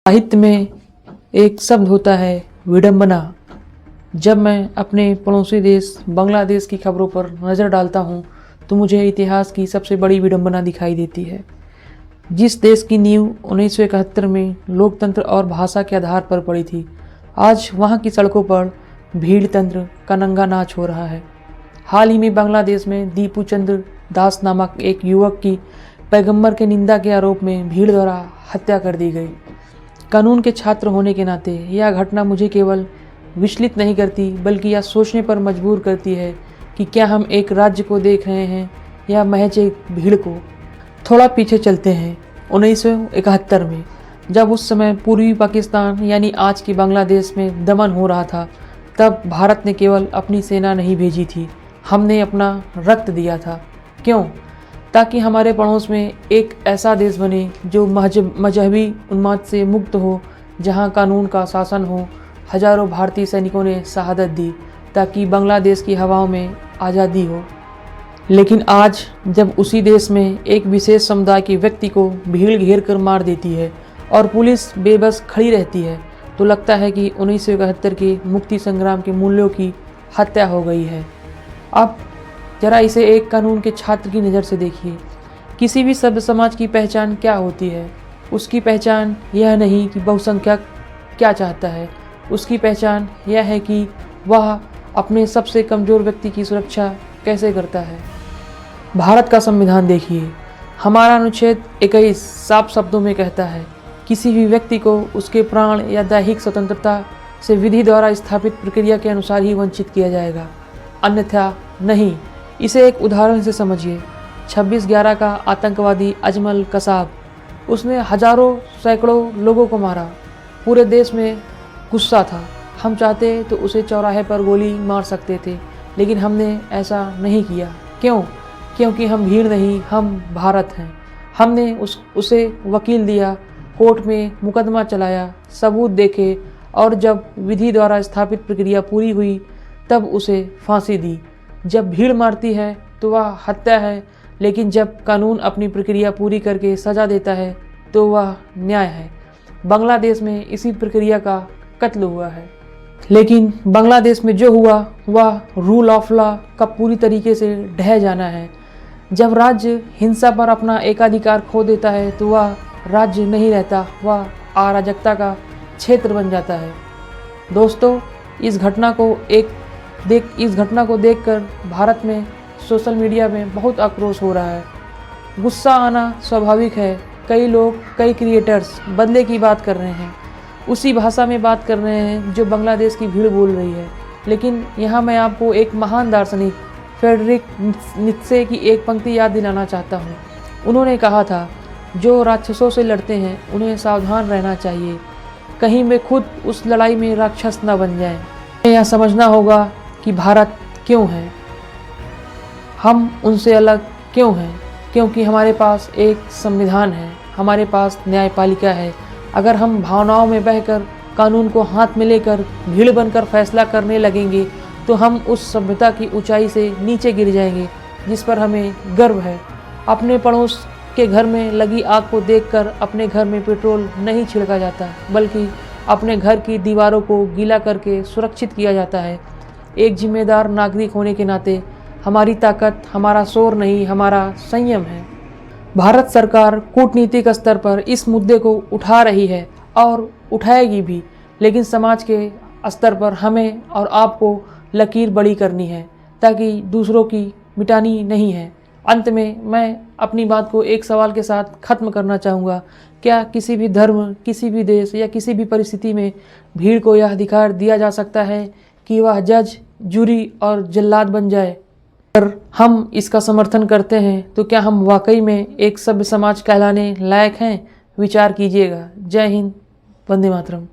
साहित्य में एक शब्द होता है विडंबना। जब मैं अपने पड़ोसी देश बांग्लादेश की खबरों पर नज़र डालता हूँ तो मुझे इतिहास की सबसे बड़ी विडंबना दिखाई देती है। जिस देश की नींव 1971 में लोकतंत्र और भाषा के आधार पर पड़ी थी, आज वहाँ की सड़कों पर भीड़ तंत्र का नंगा नाच हो रहा है। हाल ही में बांग्लादेश में दीपू चंद्र दास नामक एक युवक की पैगंबर के निंदा के आरोप में भीड़ द्वारा हत्या कर दी गई। कानून के छात्र होने के नाते यह घटना मुझे केवल विचलित नहीं करती बल्कि यह सोचने पर मजबूर करती है कि क्या हम एक राज्य को देख रहे हैं या महज एक भीड़ को। थोड़ा पीछे चलते हैं 1971 में, जब उस समय पूर्वी पाकिस्तान यानी आज की बांग्लादेश में दमन हो रहा था, तब भारत ने केवल अपनी सेना नहीं भेजी थी, हमने अपना रक्त दिया था। क्यों? ताकि हमारे पड़ोस में एक ऐसा देश बने जो मजहबी उन्माद से मुक्त हो, जहां कानून का शासन हो। हजारों भारतीय सैनिकों ने शहादत दी ताकि बांग्लादेश की हवाओं में आज़ादी हो। लेकिन आज जब उसी देश में एक विशेष समुदाय के व्यक्ति को भीड़ घेर कर मार देती है और पुलिस बेबस खड़ी रहती है, तो लगता है कि 1971 के मुक्ति संग्राम के मूल्यों की हत्या हो गई है। अब जरा इसे एक कानून के छात्र की नज़र से देखिए। किसी भी सभ्य समाज की पहचान क्या होती है? उसकी पहचान यह नहीं कि बहुसंख्यक क्या चाहता है, उसकी पहचान यह है कि वह अपने सबसे कमज़ोर व्यक्ति की सुरक्षा कैसे करता है। भारत का संविधान देखिए, हमारा अनुच्छेद 21 साफ शब्दों में कहता है, किसी भी व्यक्ति को उसके प्राण या दैहिक स्वतंत्रता से विधि द्वारा स्थापित प्रक्रिया के अनुसार ही वंचित किया जाएगा, अन्यथा नहीं। इसे एक उदाहरण से समझिए। 26/11 का आतंकवादी अजमल कसाब, उसने हजारों सैकड़ों लोगों को मारा। पूरे देश में गुस्सा था। हम चाहते तो उसे चौराहे पर गोली मार सकते थे, लेकिन हमने ऐसा नहीं किया। क्यों? क्योंकि हम भीड़ नहीं, हम भारत हैं। हमने उसे वकील दिया, कोर्ट में मुकदमा चलाया, सबूत देखे, और जब विधि द्वारा स्थापित प्रक्रिया पूरी हुई तब उसे फांसी दी। जब भीड़ मारती है तो वह हत्या है, लेकिन जब कानून अपनी प्रक्रिया पूरी करके सज़ा देता है तो वह न्याय है। बांग्लादेश में इसी प्रक्रिया का कत्ल हुआ है। लेकिन बांग्लादेश में जो हुआ वह रूल ऑफ लॉ का पूरी तरीके से ढह जाना है। जब राज्य हिंसा पर अपना एकाधिकार खो देता है तो वह राज्य नहीं रहता, वह अराजकता का क्षेत्र बन जाता है। दोस्तों, इस घटना को देखकर भारत में सोशल मीडिया में बहुत आक्रोश हो रहा है। गुस्सा आना स्वाभाविक है। कई लोग, कई क्रिएटर्स बदले की बात कर रहे हैं, उसी भाषा में बात कर रहे हैं जो बांग्लादेश की भीड़ बोल रही है। लेकिन यहाँ मैं आपको एक महान दार्शनिक फ्रेडरिक नीत्शे की एक पंक्ति याद दिलाना चाहता हूँ। उन्होंने कहा था, जो राक्षसों से लड़ते हैं उन्हें सावधान रहना चाहिए, कहीं वे खुद उस लड़ाई में राक्षस न बन जाएं। हमें यह समझना होगा कि भारत क्यों है, हम उनसे अलग क्यों हैं। क्योंकि हमारे पास एक संविधान है, हमारे पास न्यायपालिका है। अगर हम भावनाओं में बहकर कानून को हाथ में लेकर भीड़ बनकर फैसला करने लगेंगे तो हम उस सभ्यता की ऊंचाई से नीचे गिर जाएंगे जिस पर हमें गर्व है। अपने पड़ोस के घर में लगी आग को देखकर अपने घर में पेट्रोल नहीं छिड़का जाता, बल्कि अपने घर की दीवारों को गीला करके सुरक्षित किया जाता है। एक जिम्मेदार नागरिक होने के नाते हमारी ताकत हमारा शोर नहीं, हमारा संयम है। भारत सरकार कूटनीतिक स्तर पर इस मुद्दे को उठा रही है और उठाएगी भी, लेकिन समाज के स्तर पर हमें और आपको लकीर बड़ी करनी है, ताकि दूसरों की मिटानी नहीं है। अंत में मैं अपनी बात को एक सवाल के साथ ख़त्म करना चाहूँगा। क्या किसी भी धर्म, किसी भी देश या किसी भी परिस्थिति में भीड़ को यह अधिकार दिया जा सकता है कि वह जज, जूरी और जल्लाद बन जाए? अगर हम इसका समर्थन करते हैं तो क्या हम वाकई में एक सभ्य समाज कहलाने लायक हैं? विचार कीजिएगा। जय हिंद, वंदे मातरम।